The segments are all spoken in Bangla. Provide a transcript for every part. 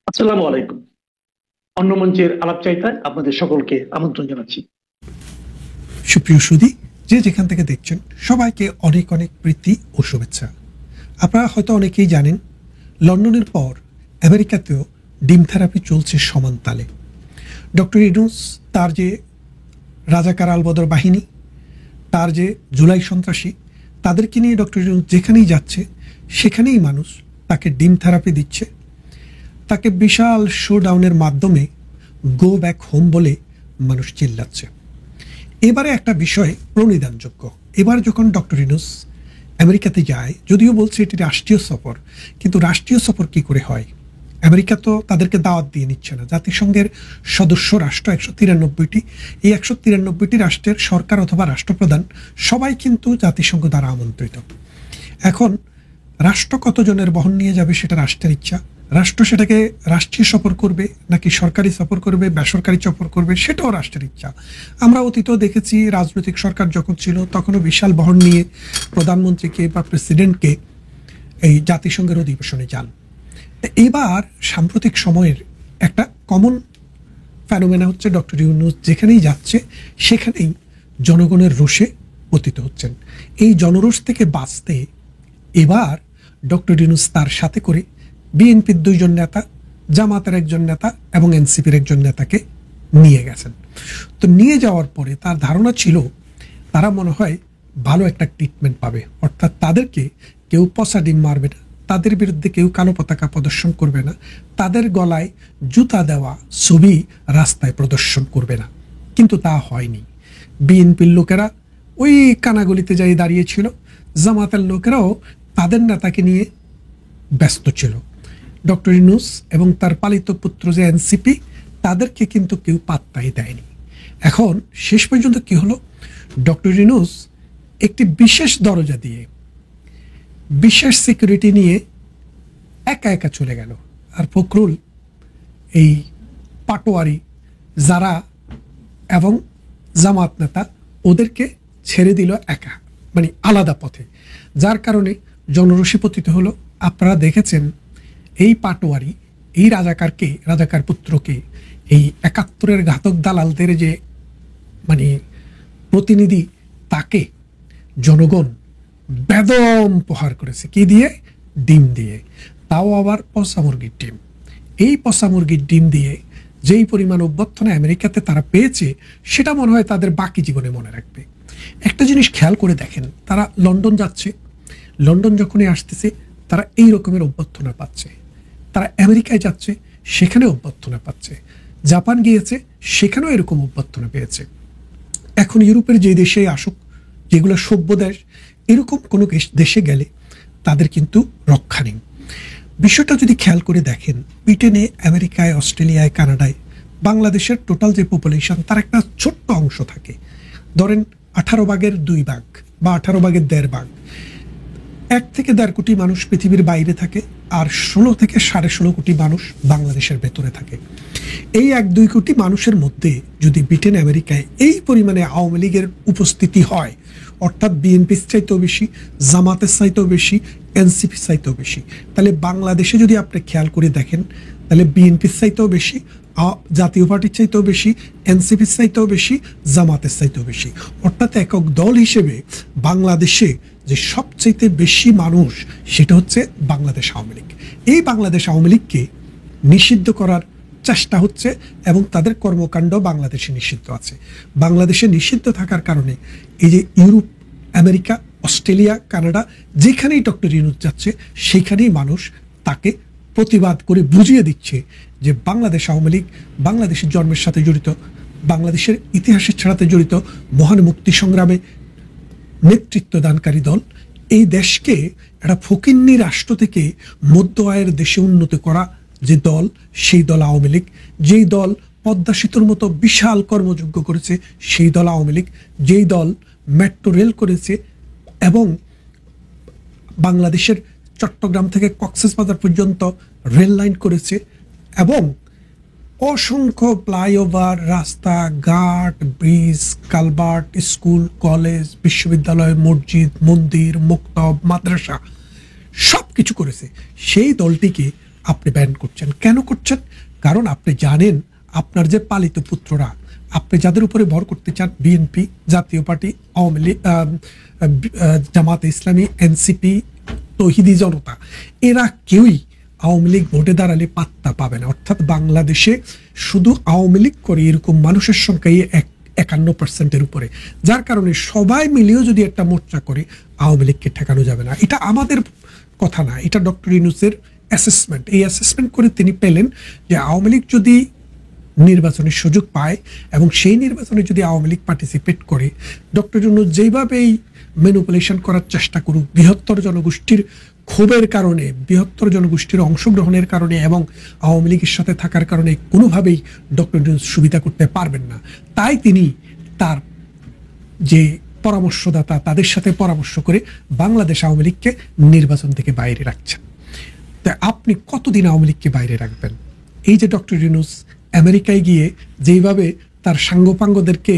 আসসালামু আলাইকুম। অন্য মঞ্চের আলাপচারিতায় আপনাদের সকলকে আমন্ত্রণ জানাচ্ছি। সুপ্রিয় সুধী, যে যেখান থেকে দেখছেন সবাইকে অনেক অনেক প্রীতি ও শুভেচ্ছা। আপনারা হয়তো অনেকেই জানেন, লন্ডনের পর আমেরিকাতেও ডিম থেরাপি চলছে সমান তালে। ডক্টর ইউনূস তার যে রাজাকার আলবদর বাহিনী, তার যে জুলাই সন্ত্রাসী, তাদেরকে নিয়ে ডক্টর ইউনূস যেখানেই যাচ্ছে সেখানেই মানুষ তাকে ডিম থেরাপি দিচ্ছে। তাকে বিশাল শোডাউনের মাধ্যমে গো ব্যাক হোম বলে মানুষ চিল্লাচ্ছে। এবারে একটা বিষয় প্রণিধানযোগ্য। এবার যখন ডক্টর ইউনূস আমেরিকাতে যায়, যদিও বলছে এটি রাষ্ট্রীয় সফর, কিন্তু রাষ্ট্রীয় সফর কি করে হয়? আমেরিকা তো তাদেরকে দাওয়াত দিয়ে নিচ্ছে না। জাতিসংঘের সদস্য রাষ্ট্র 193টি, এই 193টি রাষ্ট্রের সরকার অথবা রাষ্ট্রপ্রধান সবাই কিন্তু জাতিসংঘ দ্বারা আমন্ত্রিত। এখন রাষ্ট্র কতজনের বহন নিয়ে যাবে সেটা রাষ্ট্রের ইচ্ছা। রাষ্ট্র সেটাকে রাষ্ট্রীয় সফর করবে নাকি সরকারি সফর করবে, বেসরকারি সফর করবে, সেটাও রাষ্ট্রের ইচ্ছা। আমরা অতীতেও দেখেছি, রাজনৈতিক সরকার যখন ছিল তখনও বিশাল বহন নিয়ে প্রধানমন্ত্রীকে বা প্রেসিডেন্টকে এই জাতিসংঘের অধিবেশনে যান। এবার সাম্প্রতিক সময়ের একটা কমন ফ্যানোমেনা হচ্ছে, ডক্টর ইউনূস যেখানেই যাচ্ছে সেখানেই জনগণের রোষে পতিত হচ্ছেন। এই জনরোষ থেকে বাঁচতে এবার ডক্টর ইউনূস তার সাথে করে বিএনপির 2জন নেতা, জামাতের একজন নেতা এবং এনসিপির একজন নেতাকে নিয়ে গেছেন। তো নিয়ে যাওয়ার পরে তার ধারণা ছিল তারা মনে হয় ভালো একটা ট্রিটমেন্ট পাবে, অর্থাৎ তাদেরকে কেউ পচা ডিম মারবে না, তাদের বিরুদ্ধে কেউ কালো পতাকা প্রদর্শন করবে না, তাদের গলায় জুতা দেওয়া ছবি রাস্তায় প্রদর্শন করবে না। কিন্তু তা হয়নি। বিএনপির লোকেরা ওই কানাগলিতে যাই দাঁড়িয়েছিল, জামাতের লোকেরাও তাদের নেতাকে নিয়ে ব্যস্ত ছিল। ডক্টর ইউনূস এবং তার পালিত পুত্র যে এনসিপি, তাদেরকে কিন্তু কেউ পাত্তাই দেয়নি। এখন শেষ পর্যন্ত কি হলো, ডক্টর ইউনূস একটি বিশেষ দরজা দিয়ে বিশেষ সিকিউরিটি নিয়ে একা একা চলে গেল। আর ফখরুল, এই পাটোয়ারি যারা এবং জামাত নেতা, ওদেরকে ছেড়ে দিল একা, মানে আলাদা পথে, যার কারণে জনরোষে পতিত হলো। আপনারা দেখেছেন এই পাটোয়ারি, এই রাজাকার পুত্রকে, এই 71-এর ঘাতক দালালদের যে মানে প্রতিনিধি, তাকে জনগণ বেদম প্রহার করেছে। কি দিয়ে? ডিম দিয়ে, তাও আবার পচা মুরগির ডিম। এই পচা মুরগির ডিম দিয়ে যেই পরিমাণ অভ্যর্থনা আমেরিকাতে তারা পেয়েছে, সেটা মনে হয় তাদের বাকি জীবনে মনে রাখবে। একটা জিনিস খেয়াল করে দেখেন, তারা লন্ডন যাচ্ছে, লন্ডন যখনই আসতেছে তারা এই রকমের অভ্যর্থনা পাচ্ছে। তারা আমেরিকায় যাচ্ছে, সেখানে অভ্যর্থনা পাচ্ছে। জাপান গিয়েছে, সেখানেও এরকম অভ্যর্থনা পেয়েছে। এখন ইউরোপের যে দেশে আসুক, যেগুলো সভ্য দেশ, এরকম কোনো দেশে গেলে তাদের কিন্তু রক্ষা নেই। বিষয়টা যদি খেয়াল করে দেখেন, ব্রিটেনে, আমেরিকায়, অস্ট্রেলিয়ায়, কানাডায় বাংলাদেশের টোটাল যে পপুলেশন, তার একটা ছোট্ট অংশ থাকে। ধরেন 18 ভাগের 2 ভাগ বা 18 ভাগের 1.5 ভাগ, 1 থেকে 1.5 কোটি মানুষ পৃথিবীর বাইরে থাকে, আর 16 থেকে 16.5 কোটি মানুষ বাংলাদেশের ভেতরে থাকে। এই 1-2 কোটি মানুষের মধ্যে যদি ব্রিটেন, আমেরিকায় এই পরিমাণে আওয়ামী লীগের উপস্থিতি হয়, অর্থাৎ বিএনপির চাইতেও বেশি, জামাতের চাইতেও বেশি, এনসিপির চাইতেও বেশি, তাহলে বাংলাদেশে যদি আপনি খেয়াল করে দেখেন, তাহলে বিএনপির চাইতেও বেশি, জাতীয় পার্টির চাইতেও বেশি, এনসিপির চাইতেও বেশি, জামাতের চাইতেও বেশি। অর্থাৎ একক দল হিসেবে বাংলাদেশে যে সবচাইতে বেশি মানুষ, সেটা হচ্ছে বাংলাদেশ আওয়ামী লীগ। এই বাংলাদেশ আওয়ামী লীগকে নিষিদ্ধ করার চেষ্টা হচ্ছে এবং তাদের কর্মকাণ্ড বাংলাদেশে নিষিদ্ধ আছে। বাংলাদেশে নিষিদ্ধ থাকার কারণে এই যে ইউরোপ, আমেরিকা, অস্ট্রেলিয়া, কানাডা, যেখানেই ডক্টর ইউনূস যাচ্ছে সেখানেই মানুষ তাকে প্রতিবাদ করে বুঝিয়ে দিচ্ছে যে বাংলাদেশ আওয়ামী লীগ বাংলাদেশের জন্মের সাথে জড়িত, বাংলাদেশের ইতিহাসের সাথে জড়িত, মহান মুক্তি সংগ্রামে নেতৃত্ব দানকারী দল। এই দেশকে একটা ফকিন্নি রাষ্ট্র থেকে মধ্য আয়ের দেশে উন্নত করা যে দল, সেই দল আওয়ামী লীগ। যেই দল পদ্মা সেতুর মতো বিশাল কর্মযজ্ঞ করেছে, সেই দল আওয়ামী লীগ। যেই দল মেট্রো রেল করেছে এবং বাংলাদেশের চট্টগ্রাম থেকে কক্সবাজার পর্যন্ত রেল লাইন করেছে এবং অসংখ্য ফ্লাইওভার, রাস্তা ঘাট, ব্রিজ, কালভার্ট, স্কুল, কলেজ, বিশ্ববিদ্যালয়, মসজিদ, মন্দির, মক্তব, মাদ্রাসা সব কিছু করেছে, সেই দলটিকে আপনি ব্যান করছেন। কেন করছেন? কারণ আপনি জানেন আপনার যে পালিত পুত্ররা, আপনি যাদের উপরে ভর করতে চান, বিএনপি, জাতীয় পার্টি, আওয়ামী লীগ, জামাতে ইসলামী, এনসিপি, তৌহিদি জনতা, এরা কেউই আওয়ামী লীগ ভোটে দাঁড়ালে পাত্তা পাবে না। অর্থাৎ বাংলাদেশে শুধু আওয়ামী লীগ করে এরকম মানুষের সংখ্যাই 51% উপরে, যার কারণে সবাই মিলেও যদি একটা মোর্চা করে আওয়ামী লীগকে ঠেকানো যাবে না। এটা আমাদের কথা না, এটা ডক্টর ইউনূসের অ্যাসেসমেন্ট। এই অ্যাসেসমেন্ট করে তিনি পেলেন যে আওয়ামী লীগ যদি নির্বাচনের সুযোগ পায় এবং সেই নির্বাচনে যদি আওয়ামী লীগ পার্টিসিপেট করে, ডক্টর ইউনূস যেইভাবেই ম্যানিপুলেশন করার চেষ্টা করুক, বৃহত্তর জনগোষ্ঠীর ক্ষোভের কারণে, বৃহত্তর জনগোষ্ঠীর অংশগ্রহণের কারণে এবং আওয়ামী লীগের সাথে থাকার কারণে কোনোভাবেই ডক্টর ইউনূস সুবিধা করতে পারবেন না। তাই তিনি তার যে পরামর্শদাতা, তাদের সাথে পরামর্শ করে বাংলাদেশ আওয়ামী লীগকে নির্বাচন থেকে বাইরে রাখছেন। তাই আপনি কতদিন আওয়ামী লীগকে বাইরে রাখবেন? এই যে ডক্টর ইউনূস আমেরিকায় গিয়ে যেইভাবে তার সাঙ্গপাঙ্গদেরকে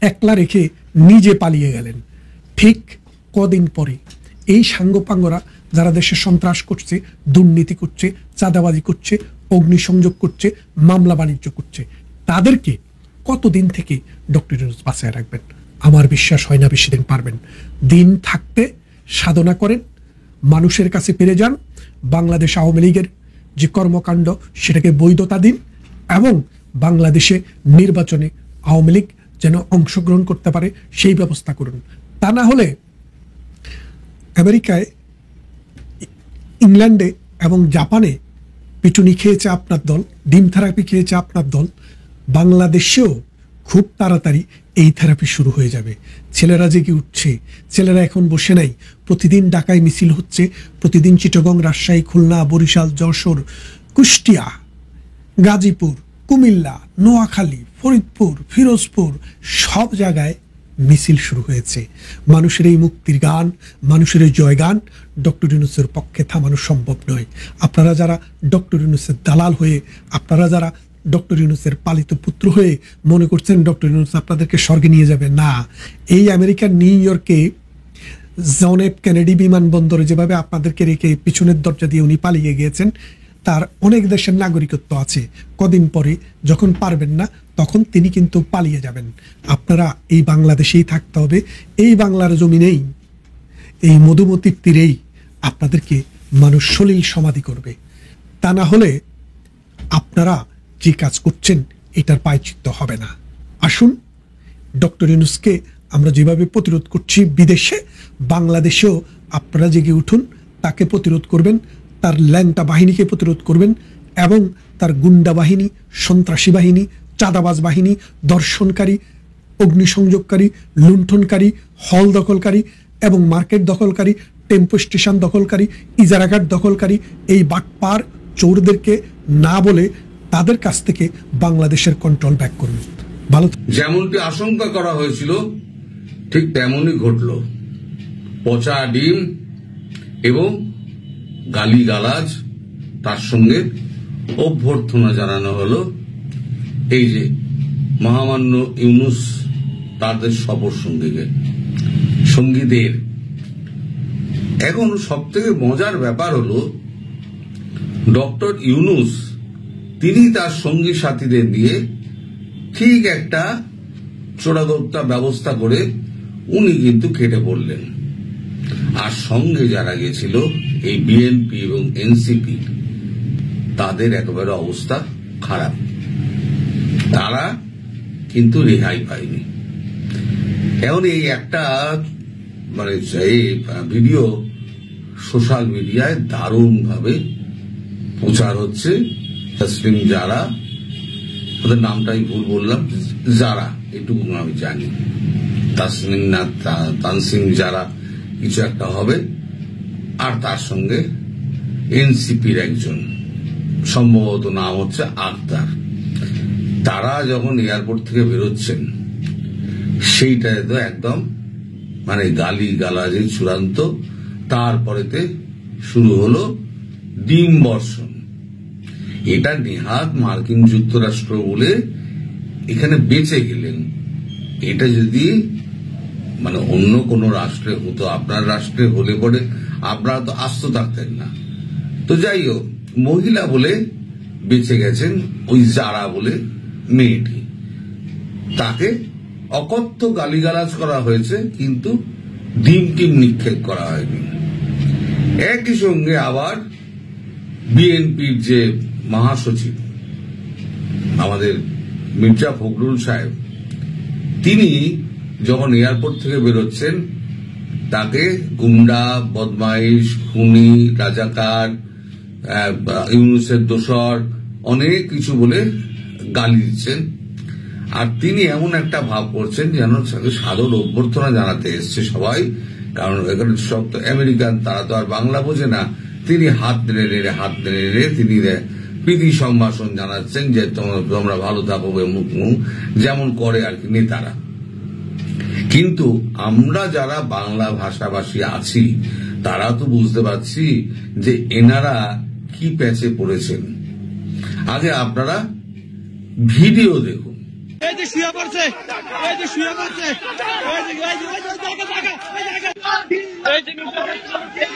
একলা রেখে নিজে পালিয়ে গেলেন, ঠিক কদিন পরে এই সাঙ্গপাঙ্গরা যারা দেশে সন্ত্রাস করছে, দুর্নীতি করছে, চাঁদাবাজি করছে, অগ্নিসংযোগ করছে, মামলা বাণিজ্য করছে, তাদেরকে কতদিন থেকে ডক্টর ইউনূস বাঁচায় রাখবেন? আমার বিশ্বাস হয় না বেশি দিন পারবেন। দিন থাকতে সাধনা করেন, মানুষের কাছে ফিরে যান, বাংলাদেশ আওয়ামী লীগের যে কর্মকাণ্ড সেটাকে বৈধতা দিন এবং বাংলাদেশে নির্বাচনে আওয়ামী লীগ যেন অংশগ্রহণ করতে পারে সেই ব্যবস্থা করুন। তা না হলে আমেরিকায়, ইংল্যান্ডে এবং জাপানে পিটুনি খেয়েছে আপনার দল, ডিম থেরাপি খেয়েছে আপনার দল, বাংলাদেশেও খুব তাড়াতাড়ি এই থেরাপি শুরু হয়ে যাবে। ছেলেরা জেগে উঠছে, ছেলেরা এখন বসে নাই। প্রতিদিন ঢাকায় মিছিল হচ্ছে, প্রতিদিন চিটাগং, রাজশাহী, খুলনা, বরিশাল, যশোর, কুষ্টিয়া, গাজীপুর, কুমিল্লা, নোয়াখালী, ফরিদপুর, ফিরোজপুর, সব জায়গায় মিছিল শুরু হয়েছে। মানুষের এই মুক্তির গান, মানুষের এই জয়গান ডক্টর ইউনূসের পক্ষে থামানো সম্ভব নয়। আপনারা যারা ডক্টর ইউনূসের দালাল হয়ে, আপনারা যারা ডক্টর ইউনূসের পালিত পুত্র হয়ে মনে করছেন ডক্টর ইউনূস আপনাদেরকে স্বর্গে নিয়ে যাবে, না। এই আমেরিকার নিউ ইয়র্কে জন এফ কেনেডি বিমানবন্দরে যেভাবে আপনাদেরকে রেখে পিছনের দরজা দিয়ে উনি পালিয়ে গিয়েছেন, তার অনেক দেশের নাগরিকত্ব আছে। কদিন পরে যখন পারবেন না, তখন তিনি কিন্তু পালিয়ে যাবেন। আপনারা এই বাংলাদেশেই থাকতে হবে, এই বাংলার জমিনেই, এই মধুমতির তীরেই আপনাদেরকে মানুষ সলিল সমাধি করবে। তা না হলে আপনারা যে কাজ করছেন এটার প্রায়শ্চিত্ত হবে না। আসুন, ডক্টর ইউনূসকে আমরা যেভাবে প্রতিরোধ করছি বিদেশে, বাংলাদেশেও আপনারা জেগে উঠুন, তাকে প্রতিরোধ করবেন, তার ল্যাংটা বাহিনীকে প্রতিরোধ করবেন এবং তার গুন্ডা বাহিনী, সন্ত্রাসী বাহিনী, চাঁদাবাজ বাহিনী, দর্শনকারী, অগ্নিসংযোগকারী, লুণ্ঠনকারী, হল দখলকারী এবং মার্কেট দখলকারী, টেম্পো স্টেশন দখলকারী, ইজারাঘাট দখলকারী, এই বাটপার চোরদেরকে না বলে তাদের কাছ থেকে বাংলাদেশের কন্ট্রোল ব্যাক করুন। ভালো। যেমনটি আশঙ্কা করা হয়েছিল ঠিক তেমনই ঘটল। পচা ডিম এবং গালিগালাজ, তার সঙ্গে অভ্যর্থনা জানানো হলো এই যে মহামান্য ইউনূস তাদের সফর সঙ্গীদের। এখন সব থেকে মজার ব্যাপার হলো ডক্টর ইউনূস তিনি তার সঙ্গী সাথীদের দিয়ে ঠিক একটা চোরাগোপ্তা ব্যবস্থা করে উনি কিন্তু কেটে পড়লেন। আর সঙ্গে যারা গেছিল এই বিএনপি এবং এনসিপি, তাদের একেবারে অবস্থা খারাপ, তারা কিন্তু রেহাই পায়নি। এখন এই একটা মানে এই ভিডিও সোশ্যাল মিডিয়ায় দারুণ ভাবে প্রচার হচ্ছে। তসলিম যারা, ওদের নামটাই ভুল বললাম, যারা, এটুকু আমি জানি, তাসলিম না তানসিম যারা কিছু একটা হবে, আর তার সঙ্গে এনসিপির একজন, সম্ভবত নাম হচ্ছে আক্তার। তারা যখন এয়ারপোর্ট থেকে বেরোচ্ছেন, সেইটায় তো একদম মানে গালি গালাজে চূড়ান্ত। তারপরেতে শুরু হলো ডিম বর্ষণ। এটা নেহাত মার্কিন যুক্তরাষ্ট্র বলে এখানে বেঁচে গেলেন। এটা যদি মানে অন্য কোনো রাষ্ট্রে হতো, আপনার রাষ্ট্রে হলে পরে আপনারা তো আস্ত থাকতেন না। তো যাই হোক, মহিলা বলে বেঁচে গেছেন ওই যারা বলে মেয়েটি, তাকে অকথ্য গালিগালাজ করা হয়েছে, কিন্তু ডিম টিম নিক্ষেপ করা হয়নি। একই সঙ্গে আবার বিএনপির যে মহাসচিব আমাদের মির্জা ফখরুল সাহেব, তিনি যখন এয়ারপোর্ট থেকে বেরোচ্ছেন তাকে গুন্ডা, বদমাইশ, খুনি, রাজাকার, ইউনূসের দোসর অনেক কিছু বলে গালি দিচ্ছেন। আর তিনি এমন একটা ভাব করছেন যেন সাদর অভ্যর্থনা জানাতে এসছে সবাই, কারণ এখানে সব তো আমেরিকান, তারা তো আর বাংলা বোঝে না। তিনি হাত নেড়ে তিনি প্রীতি সম্ভাষণ জানাচ্ছেন যে তোমরা ভালো থাকো, যেমন করে আর কি নেতারা। কিন্তু আমরা যারা বাংলা ভাষাভাষী আছি তারা তো বুঝতে পারছি যে এনারা কি প্যাচে পড়েছেন। আগে আপনারা ভিডিও দেখুন। এই যে শুয়ে পড়ছে, এই যে শুয়ে পড়ছে, এই যে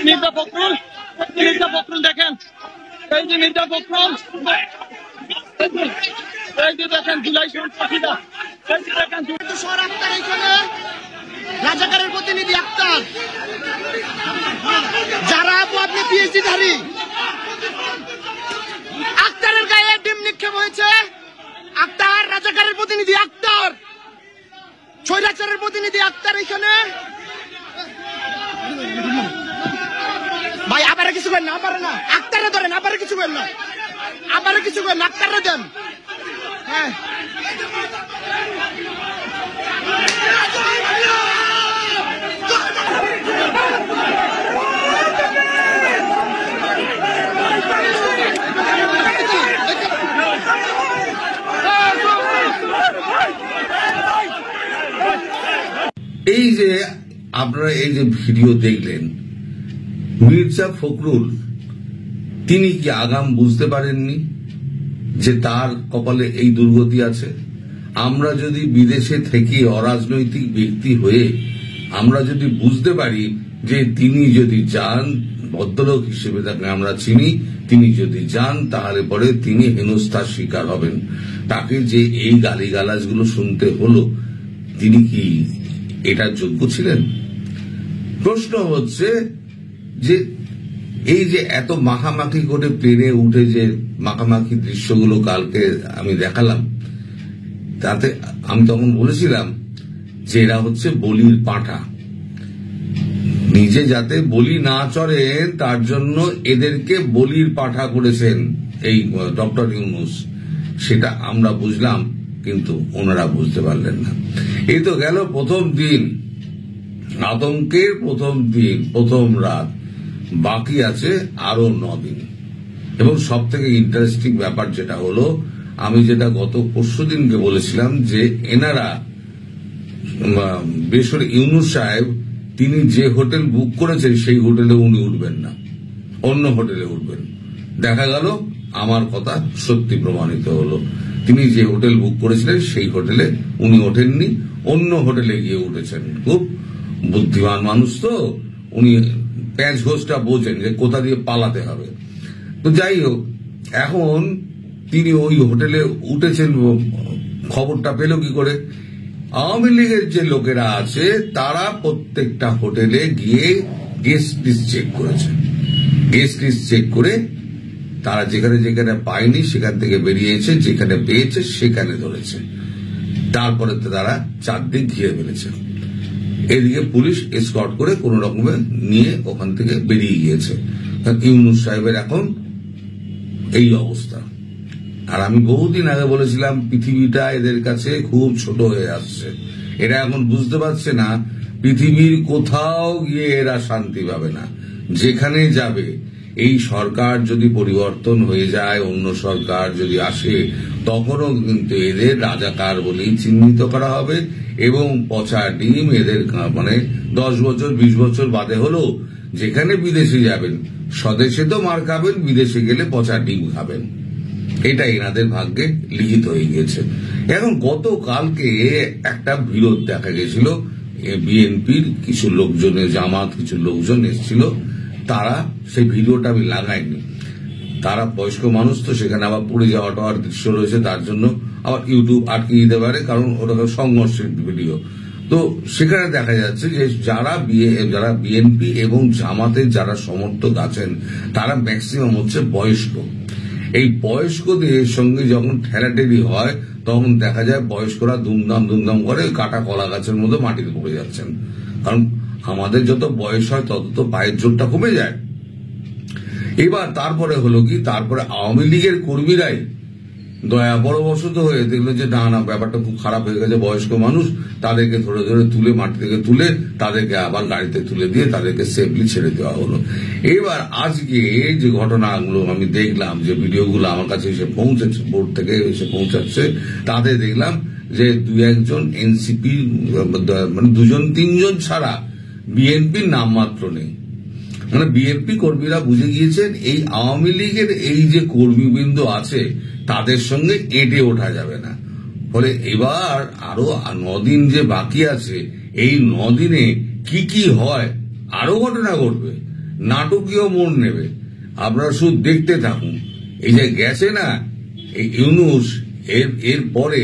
মির্জা ফখরুল, মির্জা ফখরুল দেখেন, এই যে মির্জা ফখরুল, এই যে দেখেন জুলাই সন্ত্রাসীরা, এই যে দেখেন শহর আক্তার, এখানে রাজাকারের প্রতিনিধি আক্তার, যারা আপনি পিএইচডি ধারী, আক্তারের গায়ে ডিম নিক্ষেপ হয়েছে। আক্তার রাজাকারের প্রতিনিধি, আক্তার স্বৈরাচারের প্রতিনিধি, আক্তার এখানে। ভাই আবার কিছু করেন না, আবার না, আক্তারে ধরেন, আবার কিছু করেন না, আবার কিছু করেন, আক্তারে দেন। হ্যাঁ এই যে আপনারা এই যে ভিডিও দেখলেন, মির্জা ফখরুল তিনি কি আগাম বুঝতে পারেননি যে তার কপালে এই দুর্গতি আছে? আমরা যদি বিদেশে থেকে অরাজনৈতিক ব্যক্তি হয়ে আমরা যদি বুঝতে পারি যে তিনি যদি যান, ভদ্রলোক হিসেবে তাকে আমরা চিনি, তিনি যদি যান তাহলে পরে তিনি হেনস্থার শিকার হবেন। তাকে যে এই গালিগালাজগুলো শুনতে হলো, তিনি কি এটার যোগ্য ছিলেন? প্রশ্ন হচ্ছে যে এই যে এত মাখামাখি করে প্লেনে উঠে যে মাখামাখি দৃশ্যগুলো কালকে আমি দেখালাম, তাতে আমি তখন বলেছিলাম যে এরা হচ্ছে বলির পাঁঠা। নিজে যাতে বলি না চড়েন তার জন্য এদেরকে বলির পাঁঠা করেছেন এই ডক্টর ইউনূস। সেটা আমরা বুঝলাম, কিন্তু ওনারা বুঝতে পারলেন না। এই তো গেল প্রথম দিন, আতঙ্কের প্রথম দিন, প্রথম রাত, বাকি আছে আরো 9 দিন। এবং সব থেকে ইন্টারেস্টিং ব্যাপার যেটা হলো, আমি যেটা গত পরশুদিনকে বলেছিলাম যে এনারা বেসরকারি ইউনূস সাহেব তিনি যে হোটেল বুক করেছেন সেই হোটেলে উনি উঠবেন না, অন্য হোটেলে উঠবেন। দেখা গেল আমার কথা সত্যি প্রমাণিত হলো। তিনি যে হোটেল বুক করেছিলেন সেই হোটেলে উনি ওঠেননি, অন্য হোটেলে গিয়ে উঠেছেন। খুব বুদ্ধিমান মানুষ তো, উনি প্যাঁচ ঘোষটা বোঝেন যে কোথা দিয়ে পালাতে হবে। তো যাই হোক, এখন তিনি ওই হোটেলে উঠেছেন, খবরটা পেল কি করে? আওয়ামী লীগের যে লোকেরা আছে তারা প্রত্যেকটা হোটেলে গিয়ে গেস্ট লিস্ট চেক করেছে। গেস্ট লিস্ট চেক করে তারা যেখানে যেখানে পায়নি সেখান থেকে বেরিয়েছে, যেখানে পেয়েছে সেখানে ধরেছে। তারপরে তারা চারদিক ঘিরে ফেলেছে। এদিকে পুলিশ এসকর্ট করে কোন রকমে নিয়ে ওখান থেকে বেরিয়ে গিয়েছে। ইউনূস সাহেবের এখন এই অবস্থা। আর আমি বহুদিন আগে বলেছিলাম পৃথিবীটা এদের কাছে খুব ছোট হয়ে আসছে। এরা এখন বুঝতে পারছে না পৃথিবীর কোথাও গিয়ে এরা শান্তি পাবে না। যেখানে যাবে, এই সরকার যদি পরিবর্তন হয়ে যায়, অন্য সরকার যদি আসে, তখনও কিন্তু এদের রাজাকার বলেই চিহ্নিত করা হবে এবং পচা ডিম এদের, মানে 10 বছর 20 বছর বাদে হলো যেখানে বিদেশে যাবেন, স্বদেশে তো মার খাবেন, বিদেশে গেলে পচা ডিম খাবেন। এটা এনাদের ভাগ্যে লিখিত হয়ে গিয়েছে। এখন গতকালকে একটা বিরোধ দেখা গেছিল, বিএনপির কিছু লোকজনের, জামাত কিছু লোকজন এসেছিল, তারা সেই ভিডিওটা আমি লাগাইনি। তারা বয়স্ক মানুষ, তো সেখানে আবার পড়ে যাওয়াটা দৃশ্য রয়েছে, তার জন্য আবার ইউটিউব আটকে দিতে পারে, কারণ ওটা সংঘর্ষের ভিডিও। তো সেখানে দেখা যাচ্ছে যে যারা বিএনপি এবং জামাতের যারা সমর্থক আছেন তারা ম্যাক্সিমাম হচ্ছে বয়স্ক। এই বয়স্কদের সঙ্গে যখন ঠেলাঠেলি হয় তখন দেখা যায় বয়স্করা দুমদাম করে কাটা কলা গাছের মধ্যে মাটিতে পড়ে যাচ্ছেন। কারণ আমাদের যত বয়স হয় তত তো পায়ের জোরটা কমে যায়। এবার তারপরে হলো কি, তারপরে আওয়ামী লীগের কর্মীরাই দয়া পরবশত হয়ে দেখলো যে না ব্যাপারটা খুব খারাপ হয়ে গেছে, বয়স্ক মানুষ, তাদেরকে ধরে তুলে মাটি থেকে তুলে তাদেরকে আবার গাড়িতে তুলে দিয়ে তাদেরকে সেফলি ছেড়ে দেওয়া হলো। এবার আজকে যে ঘটনাগুলো আমি দেখলাম, যে ভিডিওগুলো আমার কাছে এসে পৌঁছেছে, বোর্ড থেকে এসে পৌঁছাচ্ছে, তাতে দেখলাম যে 2-1 এনসিপি মানে 2-3 ছাড়া বিএনপির নামমাত্র নেই। মানে বিএনপি কর্মীরা বুঝে গিয়েছেন এই আওয়ামী লীগের এই যে কর্মীবৃন্দ আছে তাদের সঙ্গে এঁটে ওঠা যাবে না। ফলে এবার আরো 9 দিন যে বাকি আছে, এই 9 দিনে কি হয়, আরো ঘটনা ঘটবে, নাটকীয় মোড় নেবে। আপনারা শুধু দেখতে থাকুন। এই যে গেছে না এই ইউনূস, এর পরে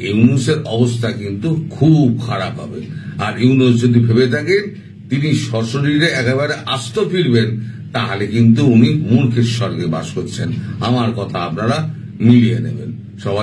ইউনূসের অবস্থা কিন্তু খুব খারাপ হবে। আর ইউনূস যদি ভেবে থাকেন তিনি সশরীরে একেবারে আস্ত ফিরবেন, তাহলে কিন্তু উনি মূর্খের স্বর্গে বাস করছেন। আমার কথা আপনারা মিলিয়ে নেবেন সবাই।